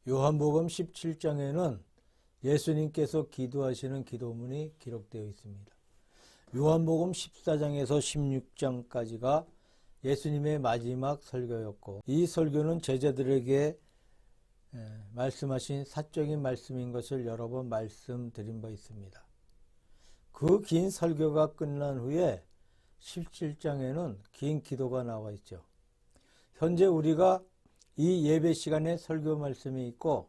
요한복음 17장에는 예수님께서 기도하시는 기도문이 기록되어 있습니다. 요한복음 14장에서 16장까지가 예수님의 마지막 설교였고, 이 설교는 제자들에게 말씀하신 사적인 말씀인 것을 여러 번 말씀드린 바 있습니다. 그 긴 설교가 끝난 후에 17장에는 긴 기도가 나와 있죠. 현재 우리가 이 예배 시간에 설교 말씀이 있고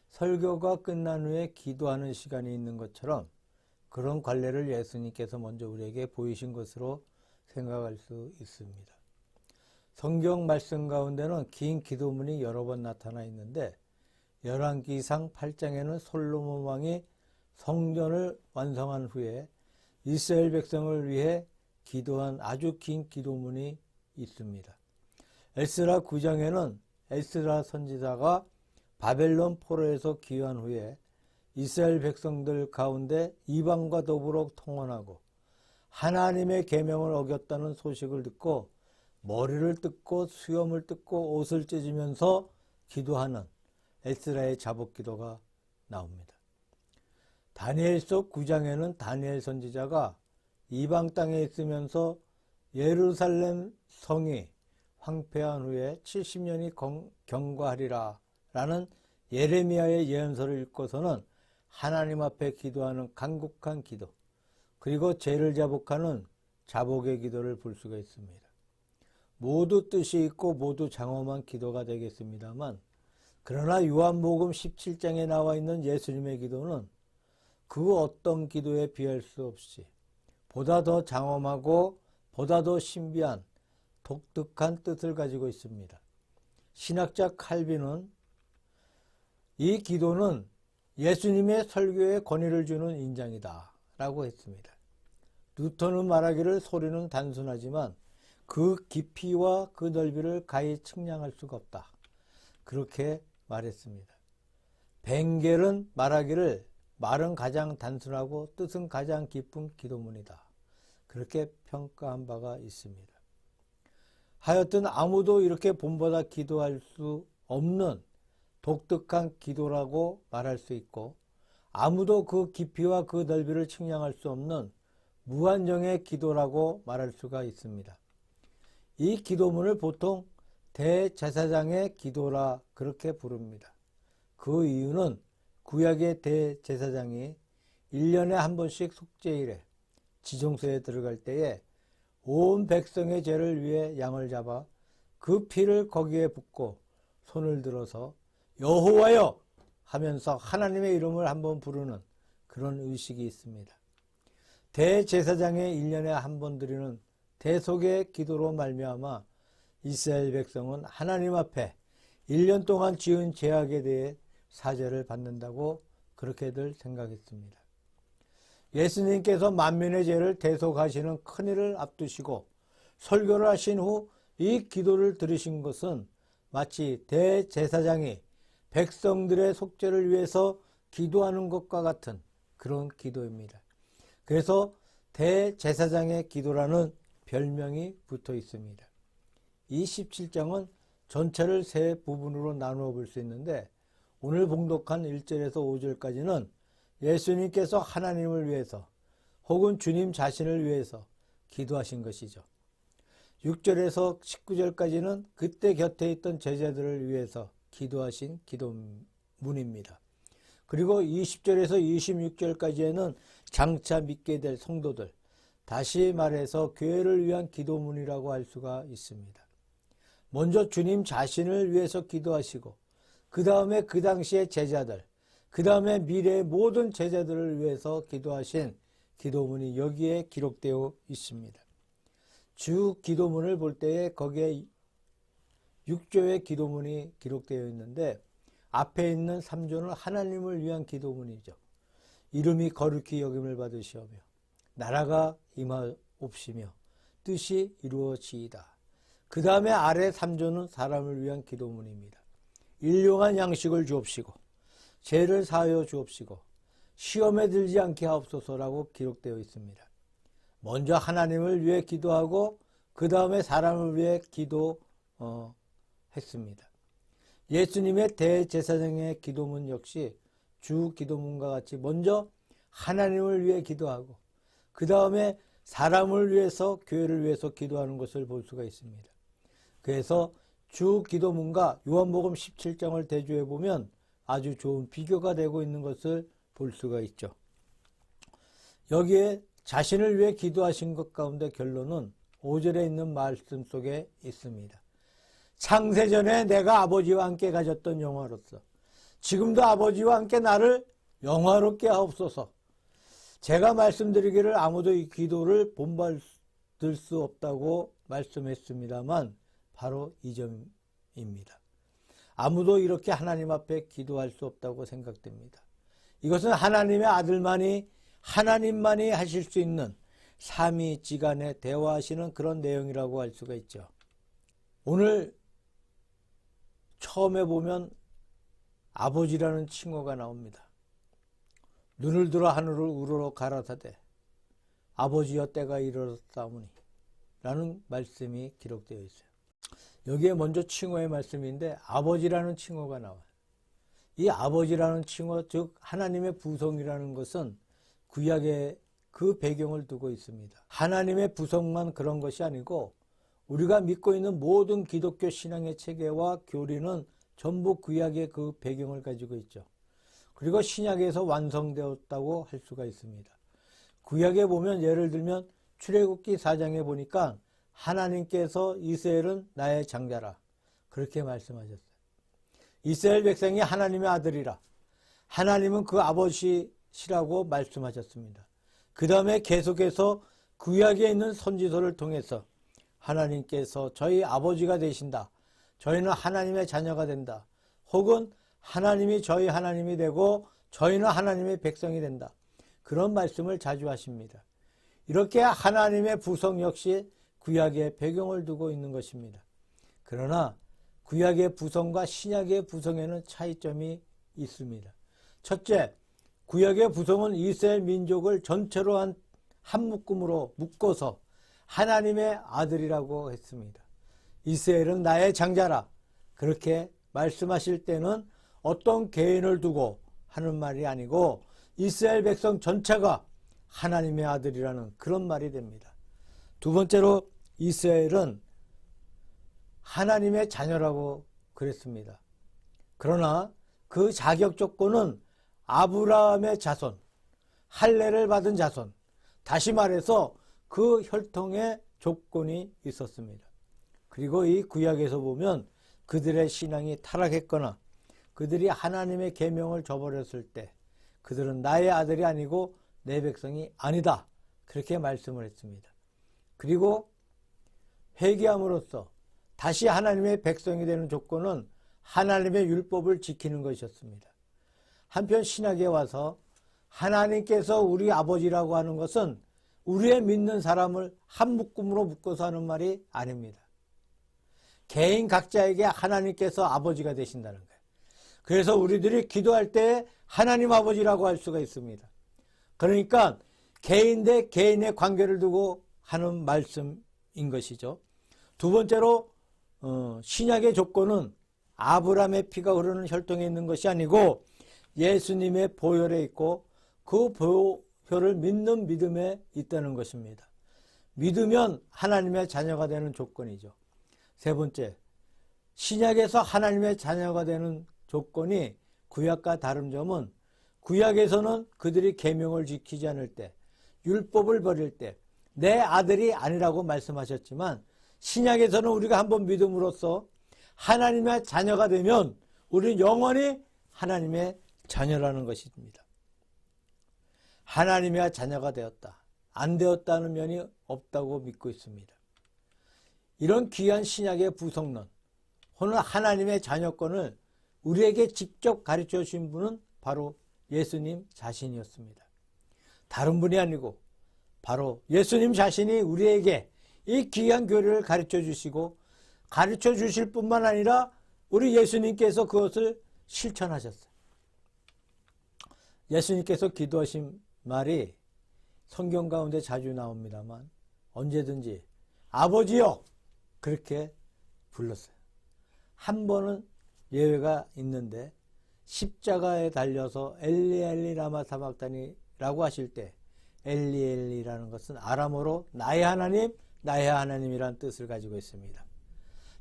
설교가 끝난 후에 기도하는 시간이 있는 것처럼 그런 관례를 예수님께서 먼저 우리에게 보이신 것으로 생각할 수 있습니다. 성경 말씀 가운데는 긴 기도문이 여러 번 나타나 있는데 열왕기상 8장에는 솔로몬 왕이 성전을 완성한 후에 이스라엘 백성을 위해 기도한 아주 긴 기도문이 있습니다. 에스라 9장에는 에스라 선지자가 바벨론 포로에서 귀환 후에 이스라엘 백성들 가운데 이방과 더불어 통혼하고 하나님의 계명을 어겼다는 소식을 듣고 머리를 뜯고 수염을 뜯고 옷을 찢으면서 기도하는 에스라의 자복기도가 나옵니다. 다니엘서 9장에는 다니엘 선지자가 이방 땅에 있으면서 예루살렘 성이 황폐한 후에 70년이 경과하리라 라는 예레미야의 예언서를 읽고서는 하나님 앞에 기도하는 간곡한 기도, 그리고 죄를 자복하는 자복의 기도를 볼 수가 있습니다. 모두 뜻이 있고 모두 장엄한 기도가 되겠습니다만, 그러나 요한복음 17장에 나와 있는 예수님의 기도는 그 어떤 기도에 비할 수 없이 보다 더 장엄하고 보다 더 신비한 독특한 뜻을 가지고 있습니다. 신학자 칼빈은 이 기도는 예수님의 설교에 권위를 주는 인장이다 라고 했습니다. 뉴턴은 말하기를 소리는 단순하지만 그 깊이와 그 넓이를 가히 측량할 수가 없다, 그렇게 말했습니다. 벵겔은 말하기를 말은 가장 단순하고 뜻은 가장 깊은 기도문이다, 그렇게 평가한 바가 있습니다. 하여튼 아무도 이렇게 본보다 기도할 수 없는 독특한 기도라고 말할 수 있고, 아무도 그 깊이와 그 넓이를 측량할 수 없는 무한정의 기도라고 말할 수가 있습니다. 이 기도문을 보통 대제사장의 기도라 그렇게 부릅니다. 그 이유는 구약의 대제사장이 1년에 한 번씩 속죄일에 지성소에 들어갈 때에 온 백성의 죄를 위해 양을 잡아 그 피를 거기에 붓고 손을 들어서 여호와여 하면서 하나님의 이름을 한번 부르는 그런 의식이 있습니다. 대제사장의 1년에 한 번 드리는 대속의 기도로 말미암아 이스라엘 백성은 하나님 앞에 1년 동안 지은 죄악에 대해 사죄를 받는다고 그렇게들 생각했습니다. 예수님께서 만민의 죄를 대속하시는 큰일을 앞두시고 설교를 하신 후 이 기도를 들으신 것은 마치 대제사장이 백성들의 속죄를 위해서 기도하는 것과 같은 그런 기도입니다. 그래서 대제사장의 기도라는 별명이 붙어 있습니다. 이 17장은 전체를 세 부분으로 나누어 볼 수 있는데, 오늘 봉독한 1절에서 5절까지는 예수님께서 하나님을 위해서 혹은 주님 자신을 위해서 기도하신 것이죠. 6절에서 19절까지는 그때 곁에 있던 제자들을 위해서 기도하신 기도문입니다. 그리고 20절에서 26절까지에는 장차 믿게 될 성도들, 다시 말해서 교회를 위한 기도문이라고 할 수가 있습니다. 먼저 주님 자신을 위해서 기도하시고, 그 다음에 그 당시의 제자들, 그 다음에 미래의 모든 제자들을 위해서 기도하신 기도문이 여기에 기록되어 있습니다. 주 기도문을 볼 때에 거기에 6조의 기도문이 기록되어 있는데, 앞에 있는 3조는 하나님을 위한 기도문이죠. 이름이 거룩히 여김을 받으시오며 나라가 임하옵시며 뜻이 이루어지이다. 그 다음에 아래 3조는 사람을 위한 기도문입니다. 일용한 양식을 주옵시고 죄를 사하여 주옵시고 시험에 들지 않게 하옵소서라고 기록되어 있습니다. 먼저 하나님을 위해 기도하고 그 다음에 사람을 위해 기도했습니다. 예수님의 대제사장의 기도문 역시 주 기도문과 같이 먼저 하나님을 위해 기도하고 그 다음에 사람을 위해서, 교회를 위해서 기도하는 것을 볼 수가 있습니다. 그래서 주 기도문과 요한복음 17장을 대조해 보면 아주 좋은 비교가 되고 있는 것을 볼 수가 있죠. 여기에 자신을 위해 기도하신 것 가운데 결론은 5절에 있는 말씀 속에 있습니다. 창세전에 내가 아버지와 함께 가졌던 영화로서 지금도 아버지와 함께 나를 영화롭게 하옵소서. 제가 말씀드리기를 아무도 이 기도를 본받을 수 없다고 말씀했습니다만 바로 이 점입니다. 아무도 이렇게 하나님 앞에 기도할 수 없다고 생각됩니다. 이것은 하나님의 아들만이, 하나님만이 하실 수 있는 삼위지간에 대화하시는 그런 내용이라고 할 수가 있죠. 오늘 처음에 보면 아버지라는 칭호가 나옵니다. 눈을 들어 하늘을 우러러 가라사대 아버지여 때가 이르렀사오니 라는 말씀이 기록되어 있어요. 여기에 먼저 칭호의 말씀인데 아버지라는 칭호가 나와요. 이 아버지라는 칭호, 즉 하나님의 부성이라는 것은 구약의 그 배경을 두고 있습니다. 하나님의 부성만 그런 것이 아니고 우리가 믿고 있는 모든 기독교 신앙의 체계와 교리는 전부 구약의 그 배경을 가지고 있죠. 그리고 신약에서 완성되었다고 할 수가 있습니다. 구약에 보면 예를 들면 출애굽기 4장에 보니까 하나님께서 이스라엘은 나의 장자라 그렇게 말씀하셨어요. 이스라엘 백성이 하나님의 아들이라 하나님은 그 아버지시라고 말씀하셨습니다. 그 다음에 계속해서 구약에 있는 선지서를 통해서 하나님께서 저희 아버지가 되신다. 저희는 하나님의 자녀가 된다. 혹은 하나님이 저희 하나님이 되고 저희는 하나님의 백성이 된다. 그런 말씀을 자주 하십니다. 이렇게 하나님의 부성 역시 구약의 배경을 두고 있는 것입니다. 그러나 구약의 부성과 신약의 부성에는 차이점이 있습니다. 첫째, 구약의 부성은 이스라엘 민족을 전체로 한 묶음으로 묶어서 하나님의 아들이라고 했습니다. 이스라엘은 나의 장자라 그렇게 말씀하실 때는 어떤 개인을 두고 하는 말이 아니고 이스라엘 백성 전체가 하나님의 아들이라는 그런 말이 됩니다. 두 번째로 이스라엘은 하나님의 자녀라고 그랬습니다. 그러나 그 자격 조건은 아브라함의 자손, 할례를 받은 자손, 다시 말해서 그 혈통의 조건이 있었습니다. 그리고 이 구약에서 보면 그들의 신앙이 타락했거나 그들이 하나님의 계명을 저버렸을 때 그들은 나의 아들이 아니고 내 백성이 아니다. 그렇게 말씀을 했습니다. 그리고 회개함으로써 다시 하나님의 백성이 되는 조건은 하나님의 율법을 지키는 것이었습니다. 한편 신약에 와서 하나님께서 우리 아버지라고 하는 것은 우리의 믿는 사람을 한 묶음으로 묶어서 하는 말이 아닙니다. 개인 각자에게 하나님께서 아버지가 되신다는 거예요. 그래서 우리들이 기도할 때 하나님 아버지라고 할 수가 있습니다. 그러니까 개인 대 개인의 관계를 두고 하는 말씀인 것이죠. 두 번째로 신약의 조건은 아브라함의 피가 흐르는 혈통에 있는 것이 아니고 예수님의 보혈에 있고 그 보혈을 믿는 믿음에 있다는 것입니다. 믿으면 하나님의 자녀가 되는 조건이죠. 세 번째, 신약에서 하나님의 자녀가 되는 조건이 구약과 다른 점은 구약에서는 그들이 계명을 지키지 않을 때, 율법을 버릴 때 내 아들이 아니라고 말씀하셨지만 신약에서는 우리가 한번 믿음으로써 하나님의 자녀가 되면 우리는 영원히 하나님의 자녀라는 것입니다. 하나님의 자녀가 되었다. 안 되었다는 면이 없다고 믿고 있습니다. 이런 귀한 신약의 부성론, 혹은 하나님의 자녀권을 우리에게 직접 가르쳐 주신 분은 바로 예수님 자신이었습니다. 다른 분이 아니고 바로 예수님 자신이 우리에게 이 귀한 교리를 가르쳐 주시고 가르쳐 주실 뿐만 아니라 우리 예수님께서 그것을 실천하셨어요. 예수님께서 기도하신 말이 성경 가운데 자주 나옵니다만 언제든지 아버지여 그렇게 불렀어요. 한 번은 예외가 있는데 십자가에 달려서 엘리 엘리 라마 사박다니라고 하실 때 엘리 엘리라는 것은 아람어로 나의 하나님이란 뜻을 가지고 있습니다.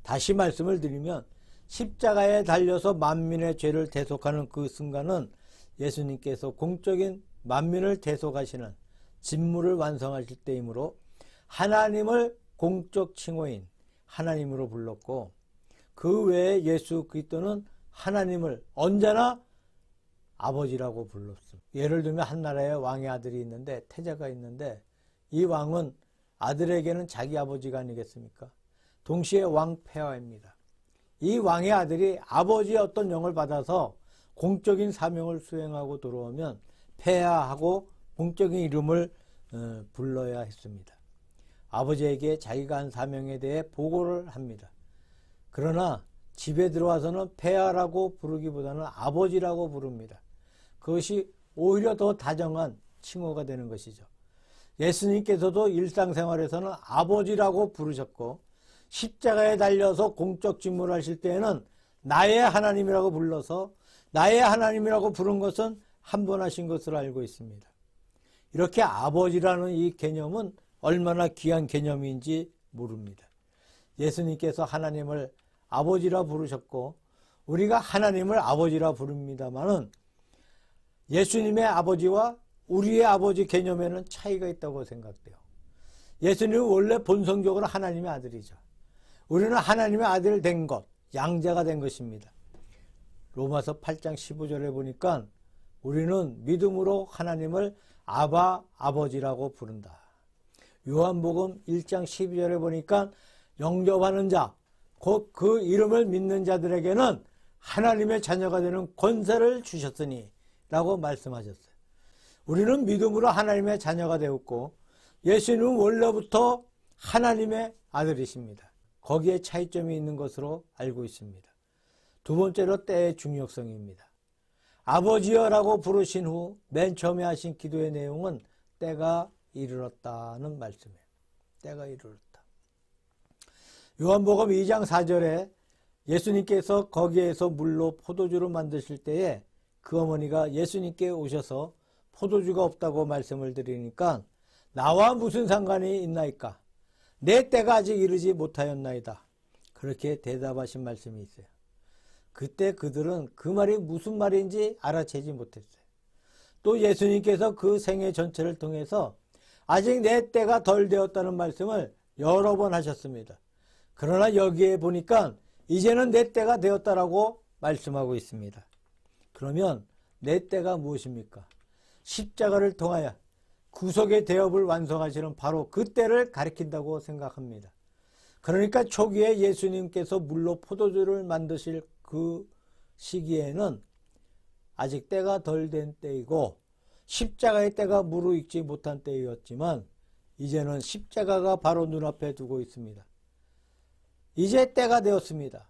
다시 말씀을 드리면 십자가에 달려서 만민의 죄를 대속하는 그 순간은 예수님께서 공적인 만민을 대속하시는 직무를 완성하실 때이므로 하나님을 공적 칭호인 하나님으로 불렀고, 그 외에 예수 그리스도는 하나님을 언제나 아버지라고 불렀습니다. 예를 들면 한 나라에 왕의 아들이 있는데, 태자가 있는데, 이 왕은 아들에게는 자기 아버지가 아니겠습니까? 동시에 왕폐하입니다. 이 왕의 아들이 아버지의 어떤 영을 받아서 공적인 사명을 수행하고 돌아오면 폐하하고 공적인 이름을 불러야 했습니다. 아버지에게 자기가 한 사명에 대해 보고를 합니다. 그러나 집에 들어와서는 폐하라고 부르기보다는 아버지라고 부릅니다. 그것이 오히려 더 다정한 칭호가 되는 것이죠. 예수님께서도 일상생활에서는 아버지라고 부르셨고, 십자가에 달려서 공적 직무를 하실 때에는 나의 하나님이라고 불러서 나의 하나님이라고 부른 것은 한 번 하신 것으로 알고 있습니다. 이렇게 아버지라는 이 개념은 얼마나 귀한 개념인지 모릅니다. 예수님께서 하나님을 아버지라 부르셨고 우리가 하나님을 아버지라 부릅니다마는 예수님의 아버지와 우리의 아버지 개념에는 차이가 있다고 생각돼요. 예수님은 원래 본성적으로 하나님의 아들이죠. 우리는 하나님의 아들 된 것, 양자가 된 것입니다. 로마서 8장 15절에 보니까 우리는 믿음으로 하나님을 아바, 아버지라고 부른다. 요한복음 1장 12절에 보니까 영접하는 자, 곧 그 이름을 믿는 자들에게는 하나님의 자녀가 되는 권세를 주셨으니 라고 말씀하셨어요. 우리는 믿음으로 하나님의 자녀가 되었고 예수님은 원래부터 하나님의 아들이십니다. 거기에 차이점이 있는 것으로 알고 있습니다. 두 번째로 때의 중요성입니다. 아버지여라고 부르신 후 맨 처음에 하신 기도의 내용은 때가 이르렀다는 말씀이에요. 때가 이르렀다. 요한복음 2장 4절에 예수님께서 거기에서 물로 포도주를 만드실 때에 그 어머니가 예수님께 오셔서 포도주가 없다고 말씀을 드리니까 나와 무슨 상관이 있나이까? 내 때가 아직 이르지 못하였나이다. 그렇게 대답하신 말씀이 있어요. 그때 그들은 그 말이 무슨 말인지 알아채지 못했어요. 또 예수님께서 그 생애 전체를 통해서 아직 내 때가 덜 되었다는 말씀을 여러 번 하셨습니다. 그러나 여기에 보니까 이제는 내 때가 되었다라고 말씀하고 있습니다. 그러면 내 때가 무엇입니까? 십자가를 통하여 구속의 대업을 완성하시는 바로 그 때를 가리킨다고 생각합니다. 그러니까 초기에 예수님께서 물로 포도주를 만드실 그 시기에는 아직 때가 덜 된 때이고 십자가의 때가 무르익지 못한 때였지만 이제는 십자가가 바로 눈앞에 두고 있습니다. 이제 때가 되었습니다.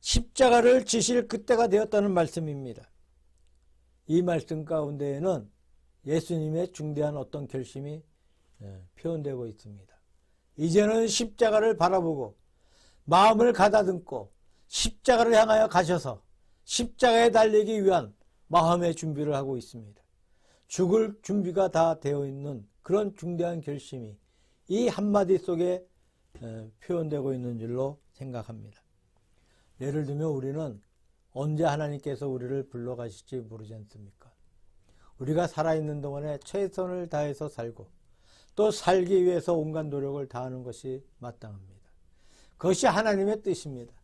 십자가를 지실 그때가 되었다는 말씀입니다. 이 말씀 가운데에는 예수님의 중대한 어떤 결심이 표현되고 있습니다. 이제는 십자가를 바라보고 마음을 가다듬고 십자가를 향하여 가셔서 십자가에 달리기 위한 마음의 준비를 하고 있습니다. 죽을 준비가 다 되어 있는 그런 중대한 결심이 이 한마디 속에 표현되고 있는 줄로 생각합니다. 예를 들면 우리는 언제 하나님께서 우리를 불러가실지 모르지 않습니까? 우리가 살아있는 동안에 최선을 다해서 살고 또 살기 위해서 온갖 노력을 다하는 것이 마땅합니다. 그것이 하나님의 뜻입니다.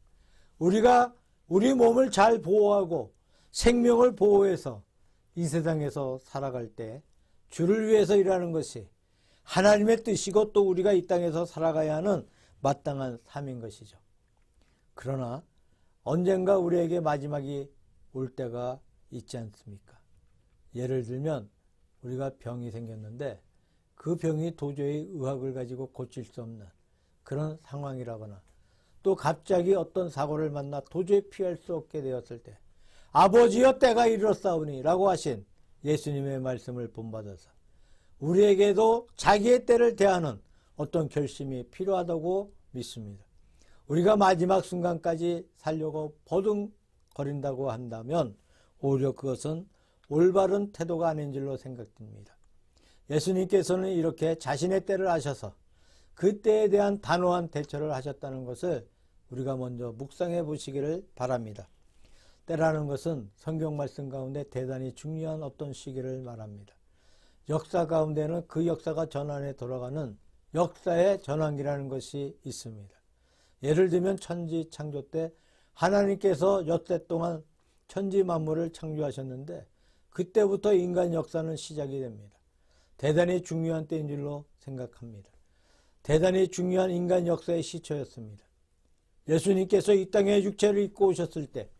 우리가 우리 몸을 잘 보호하고 생명을 보호해서 이 세상에서 살아갈 때 주를 위해서 일하는 것이 하나님의 뜻이고 또 우리가 이 땅에서 살아가야 하는 마땅한 삶인 것이죠. 그러나 언젠가 우리에게 마지막이 올 때가 있지 않습니까? 예를 들면 우리가 병이 생겼는데 그 병이 도저히 의학을 가지고 고칠 수 없는 그런 상황이라거나 또 갑자기 어떤 사고를 만나 도저히 피할 수 없게 되었을 때 아버지여 때가 이르렀사오니 라고 하신 예수님의 말씀을 본받아서 우리에게도 자기의 때를 대하는 어떤 결심이 필요하다고 믿습니다. 우리가 마지막 순간까지 살려고 거린다고 한다면 오히려 그것은 올바른 태도가 아닌 줄로 생각됩니다. 예수님께서는 이렇게 자신의 때를 아셔서 그 때에 대한 단호한 대처를 하셨다는 것을 우리가 먼저 묵상해 보시기를 바랍니다. 때라는 것은 성경 말씀 가운데 대단히 중요한 어떤 시기를 말합니다. 역사 가운데는 그 역사가 전환에 돌아가는 역사의 전환기라는 것이 있습니다. 예를 들면 천지 창조 때 하나님께서 엿새 동안 천지 만물을 창조하셨는데 그때부터 인간 역사는 시작이 됩니다. 대단히 중요한 때인 줄로 생각합니다. 대단히 중요한 인간 역사의 시초였습니다. 예수님께서 이 땅에 육체를 입고 오셨을 때,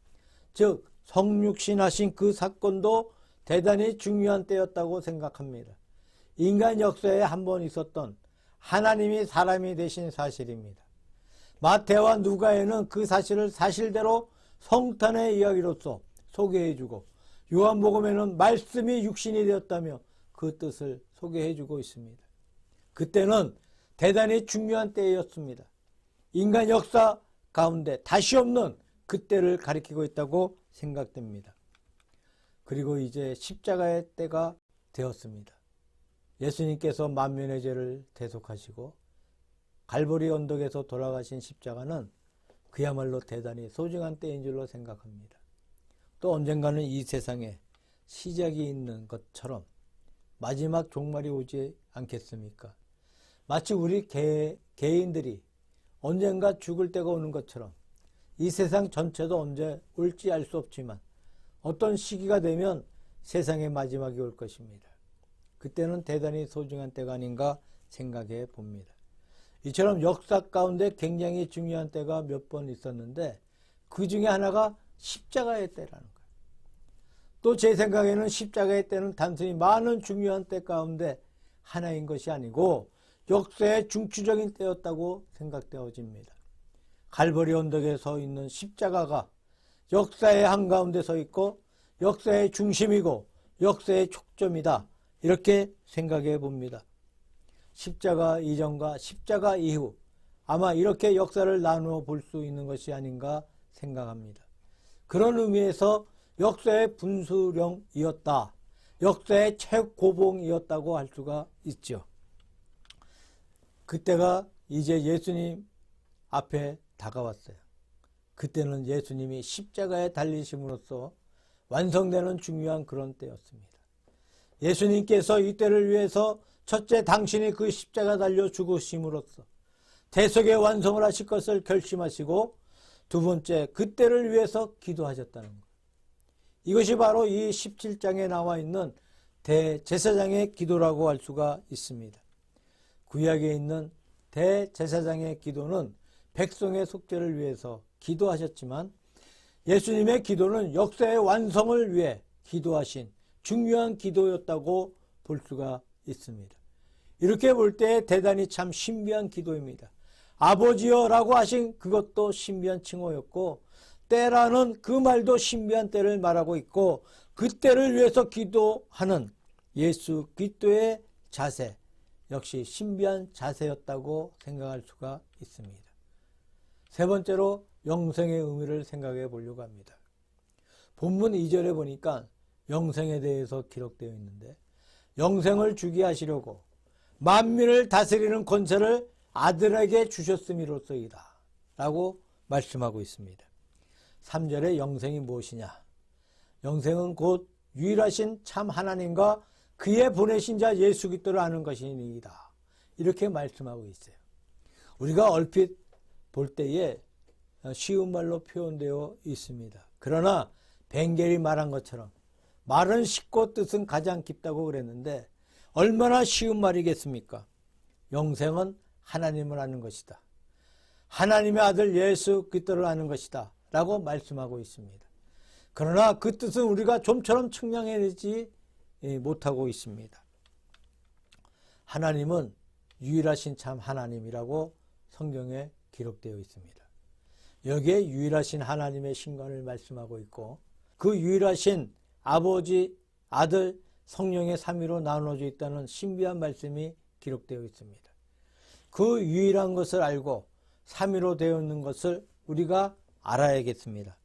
즉 성육신하신 그 사건도 대단히 중요한 때였다고 생각합니다. 인간 역사에 한 번 있었던 하나님이 사람이 되신 사실입니다. 마태와 누가에는 그 사실을 사실대로 성탄의 이야기로서 소개해주고, 요한복음에는 말씀이 육신이 되었다며 그 뜻을 소개해주고 있습니다. 그때는 대단히 중요한 때였습니다. 인간 역사 가운데 다시 없는 그때를 가리키고 있다고 생각됩니다. 그리고 이제 십자가의 때가 되었습니다. 예수님께서 만민의 죄를 대속하시고 갈보리 언덕에서 돌아가신 십자가는 그야말로 대단히 소중한 때인 줄로 생각합니다. 또 언젠가는 이 세상에 시작이 있는 것처럼 마지막 종말이 오지 않겠습니까? 마치 우리 개인들이 언젠가 죽을 때가 오는 것처럼 이 세상 전체도 언제 올지 알 수 없지만 어떤 시기가 되면 세상의 마지막이 올 것입니다. 그때는 대단히 소중한 때가 아닌가 생각해 봅니다. 이처럼 역사 가운데 굉장히 중요한 때가 몇 번 있었는데 그 중에 하나가 십자가의 때라는 거예요. 또 제 생각에는 십자가의 때는 단순히 많은 중요한 때 가운데 하나인 것이 아니고 역사의 중추적인 때였다고 생각되어집니다. 갈보리 언덕에 서 있는 십자가가 역사의 한가운데 서 있고 역사의 중심이고 역사의 촉점이다. 이렇게 생각해 봅니다. 십자가 이전과 십자가 이후 아마 이렇게 역사를 나누어 볼 수 있는 것이 아닌가 생각합니다. 그런 의미에서 역사의 분수령이었다. 역사의 최고봉이었다고 할 수가 있죠. 그때가 이제 예수님 앞에 다가왔어요. 그때는 예수님이 십자가에 달리심으로써 완성되는 중요한 그런 때였습니다. 예수님께서 이 때를 위해서 첫째 당신이 그 십자가 달려 죽으심으로써 대속의 완성을 하실 것을 결심하시고 두 번째 그 때를 위해서 기도하셨다는 것. 이것이 바로 이 17장에 나와 있는 대제사장의 기도라고 할 수가 있습니다. 구약에 있는 대제사장의 기도는 백성의 속죄를 위해서 기도하셨지만 예수님의 기도는 역사의 완성을 위해 기도하신 중요한 기도였다고 볼 수가 있습니다. 이렇게 볼 때 대단히 참 신비한 기도입니다. 아버지여라고 하신 그것도 신비한 칭호였고 때라는 그 말도 신비한 때를 말하고 있고 그 때를 위해서 기도하는 예수 그리스도의 자세 역시 신비한 자세였다고 생각할 수가 있습니다. 세 번째로 영생의 의미를 생각해 보려고 합니다. 본문 2절에 보니까 영생에 대해서 기록되어 있는데 영생을 주게 하시려고 만민을 다스리는 권세를 아들에게 주셨음이로써이다 라고 말씀하고 있습니다. 3절에 영생이 무엇이냐? 영생은 곧 유일하신 참 하나님과 그의 보내신 자 예수 그리스도를 아는 것이니이다. 이렇게 말씀하고 있어요. 우리가 얼핏 볼 때에 쉬운 말로 표현되어 있습니다. 그러나 벵겔이 말한 것처럼 말은 쉽고 뜻은 가장 깊다고 그랬는데 얼마나 쉬운 말이겠습니까? 영생은 하나님을 아는 것이다. 하나님의 아들 예수 그리스도를 아는 것이다. 라고 말씀하고 있습니다. 그러나 그 뜻은 우리가 좀처럼 측량해내지 못하고 있습니다. 하나님은 유일하신 참 하나님이라고 성경에 기록되어 있습니다. 여기에 유일하신 하나님의 신관을 말씀하고 있고 그 유일하신 아버지, 아들, 성령의 삼위로 나눠져 있다는 신비한 말씀이 기록되어 있습니다. 그 유일한 것을 알고 삼위로 되어 있는 것을 우리가 알아야겠습니다.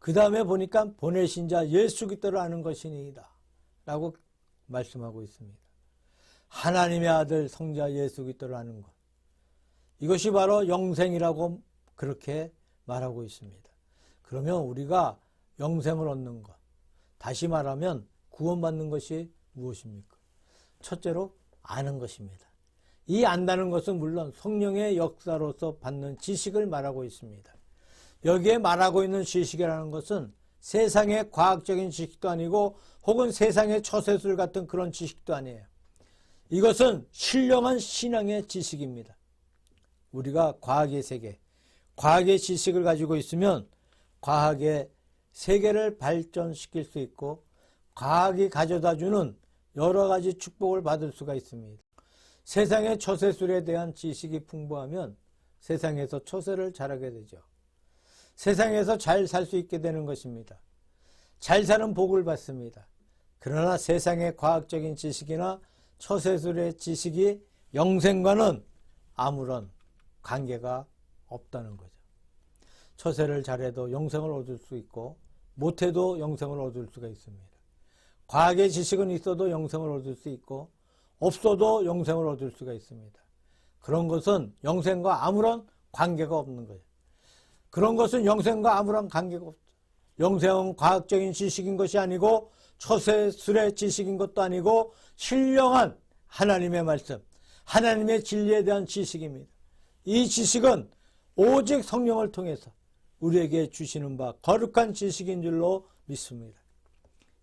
그 다음에 보니까 보내신 자 예수 그리스도를 아는 것이니이다 라고 말씀하고 있습니다. 하나님의 아들 성자 예수 그리스도를 아는 것, 이것이 바로 영생이라고 그렇게 말하고 있습니다. 그러면 우리가 영생을 얻는 것, 다시 말하면 구원받는 것이 무엇입니까? 첫째로 아는 것입니다. 이 안다는 것은 물론 성령의 역사로서 받는 지식을 말하고 있습니다. 여기에 말하고 있는 지식이라는 것은 세상의 과학적인 지식도 아니고 혹은 세상의 처세술 같은 그런 지식도 아니에요. 이것은 신령한 신앙의 지식입니다. 우리가 과학의 세계, 과학의 지식을 가지고 있으면 과학의 세계를 발전시킬 수 있고 과학이 가져다주는 여러 가지 축복을 받을 수가 있습니다. 세상의 처세술에 대한 지식이 풍부하면 세상에서 처세를 잘하게 되죠. 세상에서 잘 살 수 있게 되는 것입니다. 잘 사는 복을 받습니다. 그러나 세상의 과학적인 지식이나 처세술의 지식이 영생과는 아무런 관계가 없다는 거죠. 처세를 잘해도 영생을 얻을 수 있고 못해도 영생을 얻을 수가 있습니다. 과학의 지식은 있어도 영생을 얻을 수 있고 없어도 영생을 얻을 수가 있습니다. 그런 것은 영생과 아무런 관계가 없는 거예요. 그런 것은 영생과 아무런 관계가 없죠. 영생은 과학적인 지식인 것이 아니고 처세술의 지식인 것도 아니고 신령한 하나님의 말씀, 하나님의 진리에 대한 지식입니다. 이 지식은 오직 성령을 통해서 우리에게 주시는 바 거룩한 지식인 줄로 믿습니다.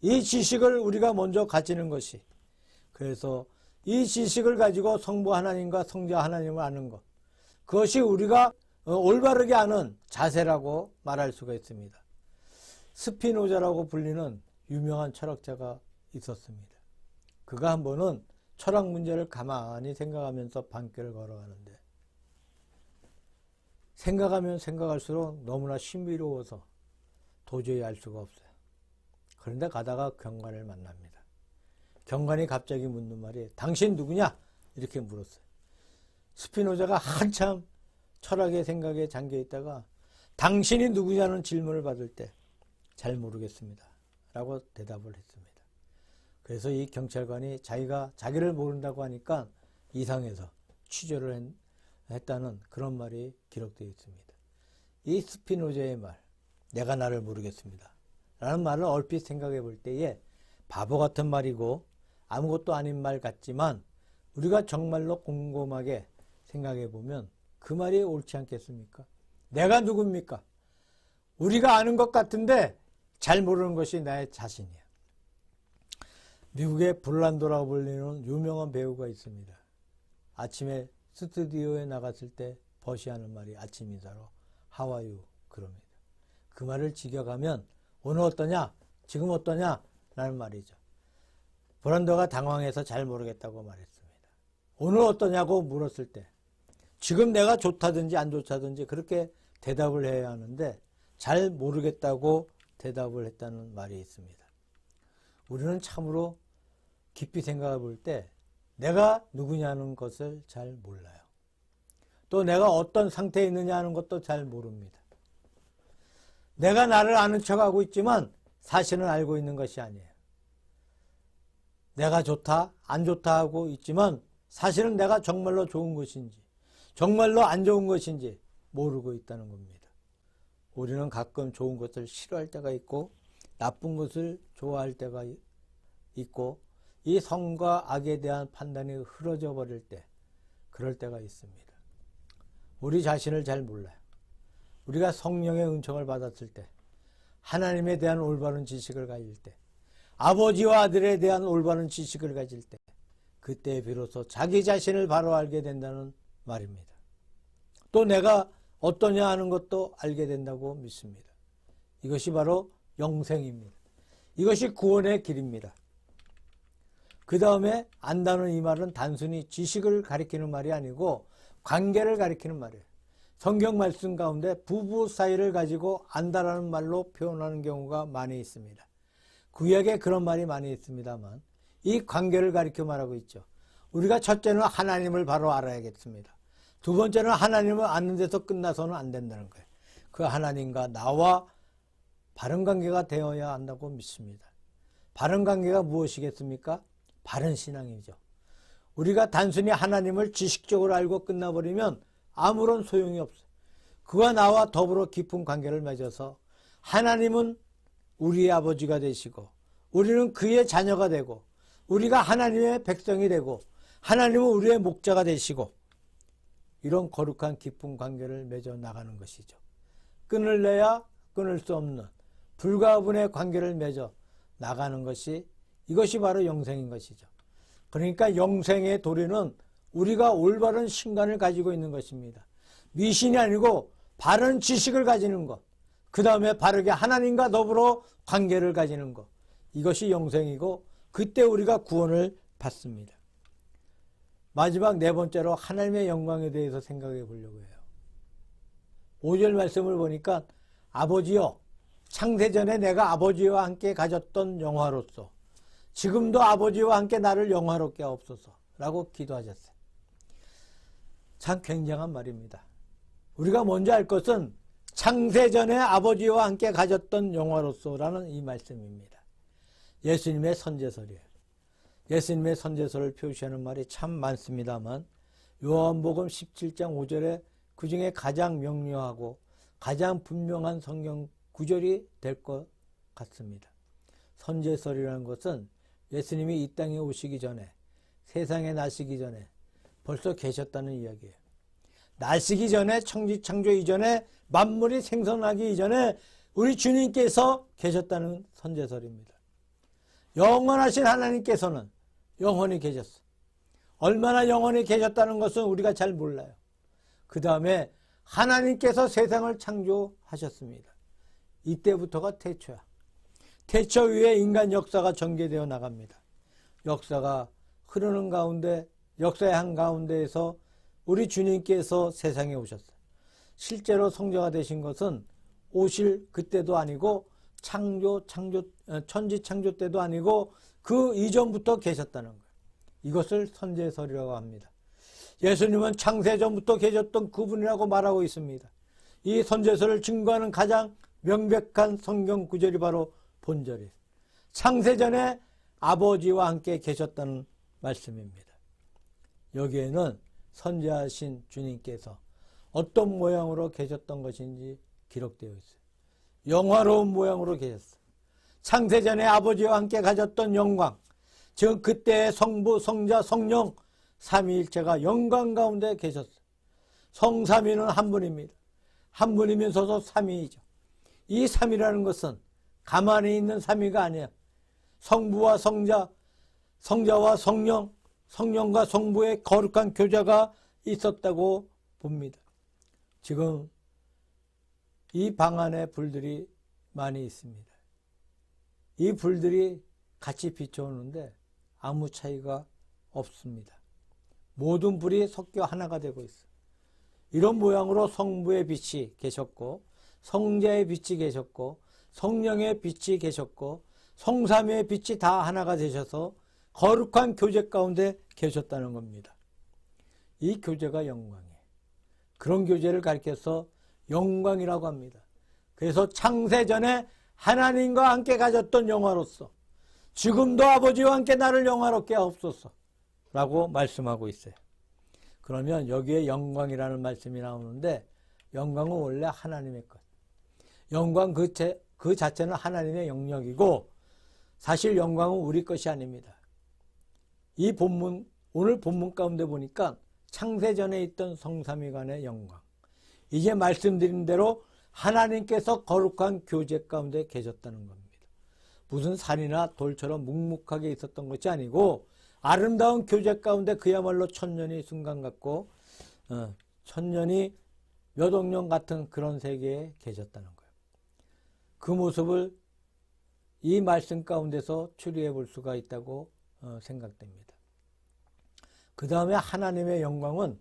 이 지식을 우리가 먼저 가지는 것이, 그래서 이 지식을 가지고 성부 하나님과 성자 하나님을 아는 것, 그것이 우리가 올바르게 아는 자세라고 말할 수가 있습니다. 스피노자라고 불리는 유명한 철학자가 있었습니다. 그가 한 번은 철학 문제를 가만히 생각하면서 밤길을 걸어가는데 생각하면 생각할수록 너무나 신비로워서 도저히 알 수가 없어요. 그런데 가다가 경관을 만납니다. 경관이 갑자기 묻는 말이 당신 누구냐? 이렇게 물었어요. 스피노자가 한참 철학의 생각에 잠겨 있다가 당신이 누구냐는 질문을 받을 때 잘 모르겠습니다 라고 대답을 했습니다. 그래서 이 경찰관이 자기를 모른다고 하니까 이상해서 취조를 했다는 그런 말이 기록되어 있습니다. 이 스피노자의 말, 내가 나를 모르겠습니다 라는 말을 얼핏 생각해 볼 때에 바보 같은 말이고 아무것도 아닌 말 같지만 우리가 정말로 곰곰하게 생각해 보면 그 말이 옳지 않겠습니까? 내가 누굽니까? 우리가 아는 것 같은데 잘 모르는 것이 나의 자신이야. 미국의 불란도라고 불리는 유명한 배우가 있습니다. 아침에 스튜디오에 나갔을 때 버시하는 말이 아침 인사로 How are you? 그럽니다. 그 말을 직역하면 오늘 어떠냐? 지금 어떠냐? 라는 말이죠. 불란도가 당황해서 잘 모르겠다고 말했습니다. 오늘 어떠냐고 물었을 때 지금 내가 좋다든지 안 좋다든지 그렇게 대답을 해야 하는데 잘 모르겠다고 대답을 했다는 말이 있습니다. 우리는 참으로 깊이 생각해 볼 때 내가 누구냐는 것을 잘 몰라요. 또 내가 어떤 상태에 있느냐 하는 것도 잘 모릅니다. 내가 나를 아는 척하고 있지만 사실은 알고 있는 것이 아니에요. 내가 좋다, 안 좋다 하고 있지만 사실은 내가 정말로 좋은 것인지 정말로 안 좋은 것인지 모르고 있다는 겁니다. 우리는 가끔 좋은 것을 싫어할 때가 있고 나쁜 것을 좋아할 때가 있고 이 선과 악에 대한 판단이 흐려져 버릴 때 그럴 때가 있습니다. 우리 자신을 잘 몰라요. 우리가 성령의 은총을 받았을 때 하나님에 대한 올바른 지식을 가질 때 아버지와 아들에 대한 올바른 지식을 가질 때 그때 비로소 자기 자신을 바로 알게 된다는 말입니다. 또 내가 어떠냐 하는 것도 알게 된다고 믿습니다. 이것이 바로 영생입니다. 이것이 구원의 길입니다. 그 다음에 안다는 이 말은 단순히 지식을 가리키는 말이 아니고 관계를 가리키는 말이에요. 성경 말씀 가운데 부부 사이를 가지고 안다라는 말로 표현하는 경우가 많이 있습니다. 구약에 그런 말이 많이 있습니다만 이 관계를 가리켜 말하고 있죠. 우리가 첫째는 하나님을 바로 알아야겠습니다. 두 번째는 하나님을 아는 데서 끝나서는 안 된다는 거예요. 그 하나님과 나와 바른 관계가 되어야 한다고 믿습니다. 바른 관계가 무엇이겠습니까? 바른 신앙이죠. 우리가 단순히 하나님을 지식적으로 알고 끝나버리면 아무런 소용이 없어요. 그와 나와 더불어 깊은 관계를 맺어서 하나님은 우리의 아버지가 되시고 우리는 그의 자녀가 되고 우리가 하나님의 백성이 되고 하나님은 우리의 목자가 되시고 이런 거룩한 깊은 관계를 맺어 나가는 것이죠. 끊을래야 끊을 수 없는 불가분의 관계를 맺어 나가는 것이 이것이 바로 영생인 것이죠. 그러니까 영생의 도리는 우리가 올바른 신간을 가지고 있는 것입니다. 미신이 아니고 바른 지식을 가지는 것, 그 다음에 바르게 하나님과 더불어 관계를 가지는 것, 이것이 영생이고 그때 우리가 구원을 받습니다. 마지막 네 번째로 하나님의 영광에 대해서 생각해 보려고 해요. 5절 말씀을 보니까 아버지여 창세전에 내가 아버지와 함께 가졌던 영화로서 지금도 아버지와 함께 나를 영화롭게 하옵소서 라고 기도하셨어요. 참 굉장한 말입니다. 우리가 먼저 알 것은 창세전에 아버지와 함께 가졌던 영화로서라는 이 말씀입니다. 예수님의 선제설이에요. 예수님의 선제설을 표시하는 말이 참 많습니다만 요한복음 17장 5절에 그 중에 가장 명료하고 가장 분명한 성경 구절이 될 것 같습니다. 선제설이라는 것은 예수님이 이 땅에 오시기 전에 세상에 나시기 전에 벌써 계셨다는 이야기예요. 나시기 전에 창조 이전에 만물이 생성하기 이전에 우리 주님께서 계셨다는 선제설입니다. 영원하신 하나님께서는 영원히 계셨어요. 얼마나 영원히 계셨다는 것은 우리가 잘 몰라요. 그 다음에 하나님께서 세상을 창조하셨습니다. 이때부터가 태초야. 태초 위에 인간 역사가 전개되어 나갑니다. 역사가 흐르는 가운데 역사의 한가운데에서 우리 주님께서 세상에 오셨어요. 실제로 성자가 되신 것은 오실 그때도 아니고 천지 창조 때도 아니고 그 이전부터 계셨다는 거예요. 이것을 선제설이라고 합니다. 예수님은 창세전부터 계셨던 그분이라고 말하고 있습니다. 이 선제설을 증거하는 가장 명백한 성경 구절이 바로 본절이에요. 창세전에 아버지와 함께 계셨다는 말씀입니다. 여기에는 선지하신 주님께서 어떤 모양으로 계셨던 것인지 기록되어 있어요. 영화로운 모양으로 계셨어요. 창세전에 아버지와 함께 가졌던 영광, 즉 그때의 성부, 성자, 성령 삼위일체가 영광 가운데 계셨어요. 성삼위는 한 분입니다. 한 분이면서도 삼위이죠. 이 삼위라는 것은 가만히 있는 삼위가 아니에요. 성부와 성자, 성자와 성령, 성령과 성부의 거룩한 교제가 있었다고 봅니다. 지금 이 방 안에 불들이 많이 있습니다. 이 불들이 같이 비춰오는데 아무 차이가 없습니다. 모든 불이 섞여 하나가 되고 있어요. 이런 모양으로 성부의 빛이 계셨고 성자의 빛이 계셨고 성령의 빛이 계셨고 성삼위의 빛이 다 하나가 되셔서 거룩한 교제 가운데 계셨다는 겁니다. 이 교제가 영광이에요. 그런 교제를 가리켜서 영광이라고 합니다. 그래서 창세전에 하나님과 함께 가졌던 영화로서 지금도 아버지와 함께 나를 영화롭게 하옵소서 라고 말씀하고 있어요. 그러면 여기에 영광이라는 말씀이 나오는데 영광은 원래 하나님의 것. 영광 그 자체는 하나님의 영역이고 사실 영광은 우리 것이 아닙니다. 이 본문, 오늘 본문 가운데 보니까 창세전에 있던 성삼위간의 영광. 이제 말씀드린 대로 하나님께서 거룩한 교제 가운데 계셨다는 겁니다. 무슨 산이나 돌처럼 묵묵하게 있었던 것이 아니고 아름다운 교제 가운데 그야말로 천년이 순간 같고 천년이 몇 억 년 같은 그런 세계에 계셨다는 거예요. 그 모습을 이 말씀 가운데서 추리해 볼 수가 있다고 생각됩니다. 그 다음에 하나님의 영광은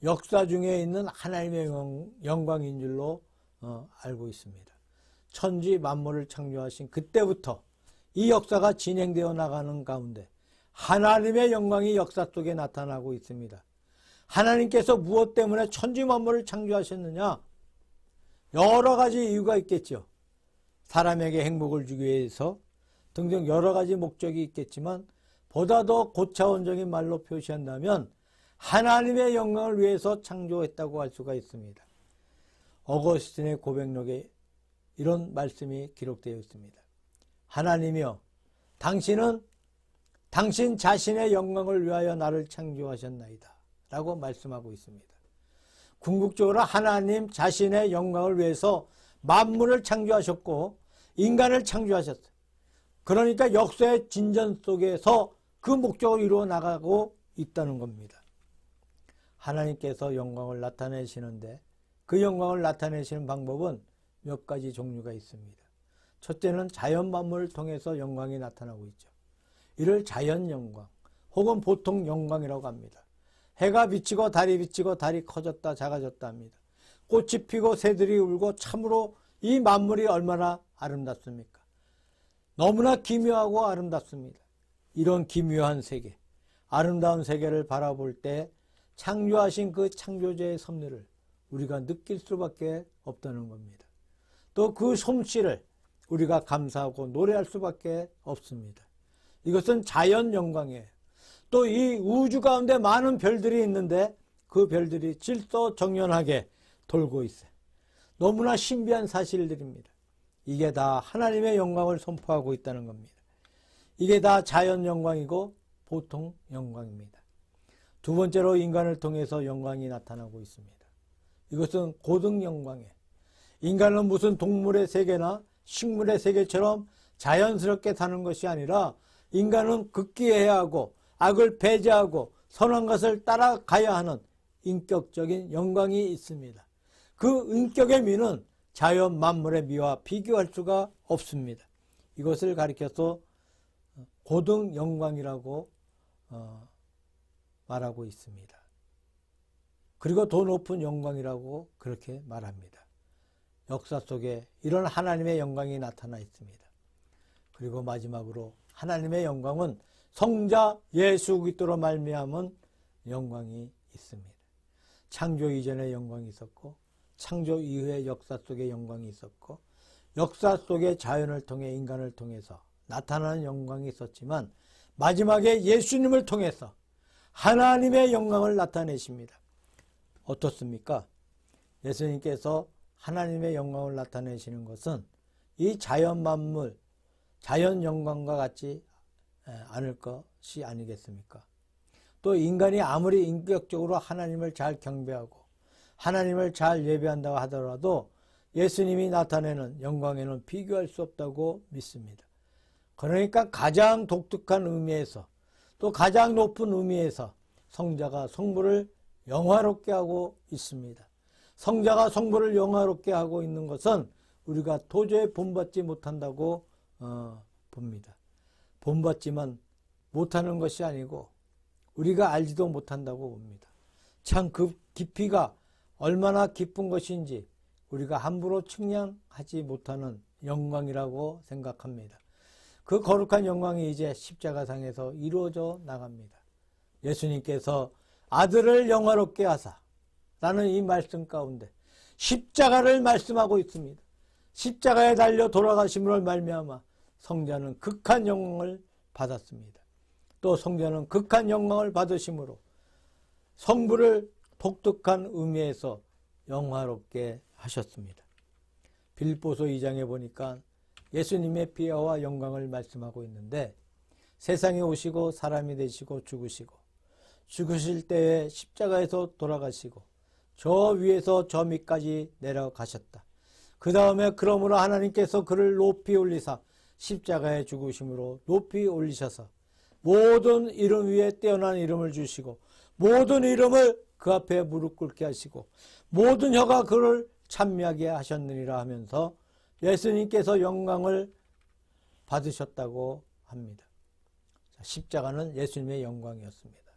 역사 중에 있는 하나님의 영광인 줄로 알고 있습니다. 천지 만물을 창조하신 그때부터 이 역사가 진행되어 나가는 가운데 하나님의 영광이 역사 속에 나타나고 있습니다. 하나님께서 무엇 때문에 천지 만물을 창조하셨느냐? 여러 가지 이유가 있겠죠. 사람에게 행복을 주기 위해서 등등 여러 가지 목적이 있겠지만 보다 더 고차원적인 말로 표시한다면 하나님의 영광을 위해서 창조했다고 할 수가 있습니다. 어거스틴의 고백록에 이런 말씀이 기록되어 있습니다. 하나님이여, 당신은 당신 자신의 영광을 위하여 나를 창조하셨나이다 라고 말씀하고 있습니다. 궁극적으로 하나님 자신의 영광을 위해서 만물을 창조하셨고 인간을 창조하셨어요. 그러니까 역사의 진전 속에서 그 목적을 이루어 나가고 있다는 겁니다. 하나님께서 영광을 나타내시는데 그 영광을 나타내시는 방법은 몇 가지 종류가 있습니다. 첫째는 자연 만물을 통해서 영광이 나타나고 있죠. 이를 자연 영광 혹은 보통 영광이라고 합니다. 해가 비치고 달이 커졌다 작아졌다 합니다. 꽃이 피고 새들이 울고 참으로 이 만물이 얼마나 아름답습니까? 너무나 기묘하고 아름답습니다. 이런 기묘한 세계, 아름다운 세계를 바라볼 때 창조하신 그 창조주의 섭리를 우리가 느낄 수밖에 없다는 겁니다. 또 그 솜씨를 우리가 감사하고 노래할 수밖에 없습니다. 이것은 자연 영광이에요. 또 이 우주 가운데 많은 별들이 있는데 그 별들이 질서정연하게 돌고 있어요. 너무나 신비한 사실들입니다. 이게 다 하나님의 영광을 선포하고 있다는 겁니다. 이게 다 자연 영광이고 보통 영광입니다. 두 번째로 인간을 통해서 영광이 나타나고 있습니다. 이것은 고등 영광이에요. 인간은 무슨 동물의 세계나 식물의 세계처럼 자연스럽게 사는 것이 아니라 인간은 극기해야 하고 악을 배제하고 선한 것을 따라가야 하는 인격적인 영광이 있습니다. 그 인격의 미는 자연 만물의 미와 비교할 수가 없습니다. 이것을 가리켜서 고등 영광이라고 말하고 있습니다. 그리고 더 높은 영광이라고 그렇게 말합니다. 역사 속에 이런 하나님의 영광이 나타나 있습니다. 그리고 마지막으로 하나님의 영광은 성자 예수 그리스도로 말미암은 영광이 있습니다. 창조 이전에 영광이 있었고 창조 이후의 역사 속에 영광이 있었고 역사 속에 자연을 통해 인간을 통해서 나타나는 영광이 있었지만 마지막에 예수님을 통해서 하나님의 영광을 나타내십니다. 어떻습니까? 예수님께서 하나님의 영광을 나타내시는 것은 이 자연 만물, 자연 영광과 같지 않을 것이 아니겠습니까? 또 인간이 아무리 인격적으로 하나님을 잘 경배하고 하나님을 잘 예배한다고 하더라도 예수님이 나타내는 영광에는 비교할 수 없다고 믿습니다. 그러니까 가장 독특한 의미에서 또 가장 높은 의미에서 성자가 성부를 영화롭게 하고 있습니다. 성자가 성부를 영화롭게 하고 있는 것은 우리가 도저히 본받지 못한다고 봅니다. 본받지만 못하는 것이 아니고 우리가 알지도 못한다고 봅니다. 참 그 깊이가 얼마나 깊은 것인지 우리가 함부로 측량하지 못하는 영광이라고 생각합니다. 그 거룩한 영광이 이제 십자가상에서 이루어져 나갑니다. 예수님께서 아들을 영화롭게 하사 라는 이 말씀 가운데 십자가를 말씀하고 있습니다. 십자가에 달려 돌아가심으로 말미암아 성자는 극한 영광을 받았습니다. 또 성자는 극한 영광을 받으심으로 성부를 독특한 의미에서 영화롭게 하셨습니다. 빌립보서 2장에 보니까 예수님의 비하와 영광을 말씀하고 있는데 세상에 오시고 사람이 되시고 죽으실 때에 십자가에서 돌아가시고 저 위에서 저 밑까지 내려가셨다. 그 다음에 그러므로 하나님께서 그를 높이 올리사 십자가에 죽으심으로 높이 올리셔서 모든 이름 위에 뛰어난 이름을 주시고 모든 이름을 그 앞에 무릎 꿇게 하시고 모든 혀가 그를 찬미하게 하셨느니라 하면서 예수님께서 영광을 받으셨다고 합니다. 십자가는 예수님의 영광이었습니다.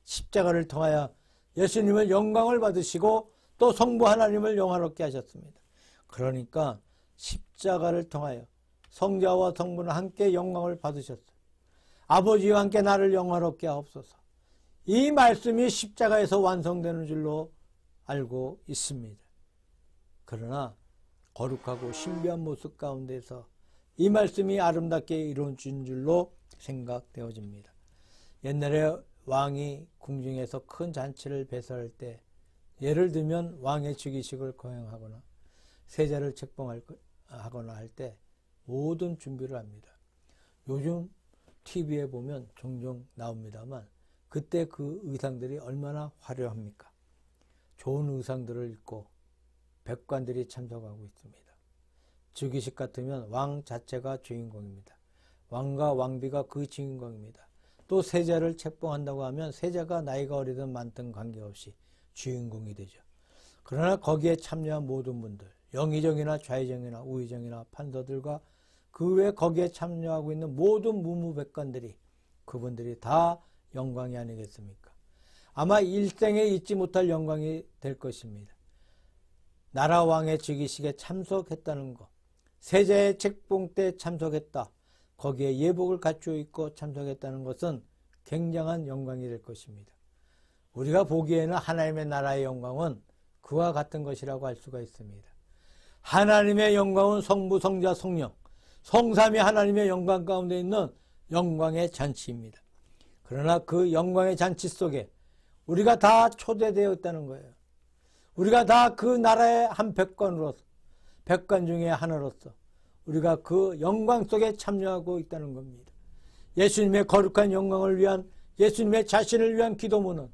십자가를 통하여 예수님을 영광을 받으시고 또 성부 하나님을 영화롭게 하셨습니다. 그러니까 십자가를 통하여 성자와 성부는 함께 영광을 받으셨어요. 아버지와 함께 나를 영화롭게 하옵소서. 이 말씀이 십자가에서 완성되는 줄로 알고 있습니다. 그러나 거룩하고 신비한 모습 가운데서 이 말씀이 아름답게 이루어진 줄로 생각되어집니다. 옛날에 왕이 궁중에서 큰 잔치를 배설할 때, 예를 들면 왕의 즉위식을 거행하거나 세자를 책봉하거나 할 때 모든 준비를 합니다. 요즘 TV에 보면 종종 나옵니다만 그때 그 의상들이 얼마나 화려합니까? 좋은 의상들을 입고 백관들이 참석하고 있습니다. 즉위식 같으면 왕 자체가 주인공입니다. 왕과 왕비가 그 주인공입니다. 또 세자를 책봉한다고 하면 세자가 나이가 어리든 많든 관계없이 주인공이 되죠. 그러나 거기에 참여한 모든 분들, 영의정이나 좌의정이나 우의정이나 판서들과 그 외 거기에 참여하고 있는 모든 무무백관들이, 그분들이 다 영광이 아니겠습니까? 아마 일생에 잊지 못할 영광이 될 것입니다. 나라 왕의 즉위식에 참석했다는 것, 세자의 책봉 때 참석했다, 거기에 예복을 갖추어 입고 참석했다는 것은 굉장한 영광이 될 것입니다. 우리가 보기에는 하나님의 나라의 영광은 그와 같은 것이라고 할 수가 있습니다. 하나님의 영광은 성부, 성자, 성령, 성삼위 하나님의 영광 가운데 있는 영광의 잔치입니다. 그러나 그 영광의 잔치 속에 우리가 다 초대되어 있다는 거예요. 우리가 다 그 나라의 한 백관으로서, 백관 중에 하나로서 우리가 그 영광 속에 참여하고 있다는 겁니다. 예수님의 거룩한 영광을 위한, 예수님의 자신을 위한 기도문은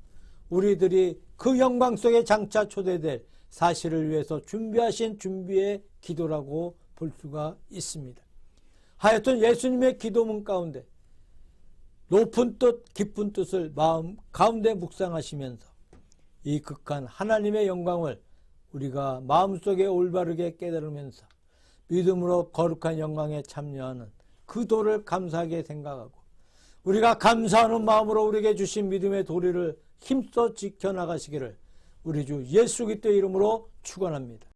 우리들이 그 영광 속에 장차 초대될 사실을 위해서 준비하신 준비의 기도라고 볼 수가 있습니다. 하여튼 예수님의 기도문 가운데 높은 뜻, 깊은 뜻을 마음 가운데 묵상하시면서 이 극한 하나님의 영광을 우리가 마음속에 올바르게 깨달으면서 믿음으로 거룩한 영광에 참여하는 그 도를 감사하게 생각하고 우리가 감사하는 마음으로 우리에게 주신 믿음의 도리를 힘써 지켜나가시기를 우리 주 예수 그리스도의 이름으로 축원합니다.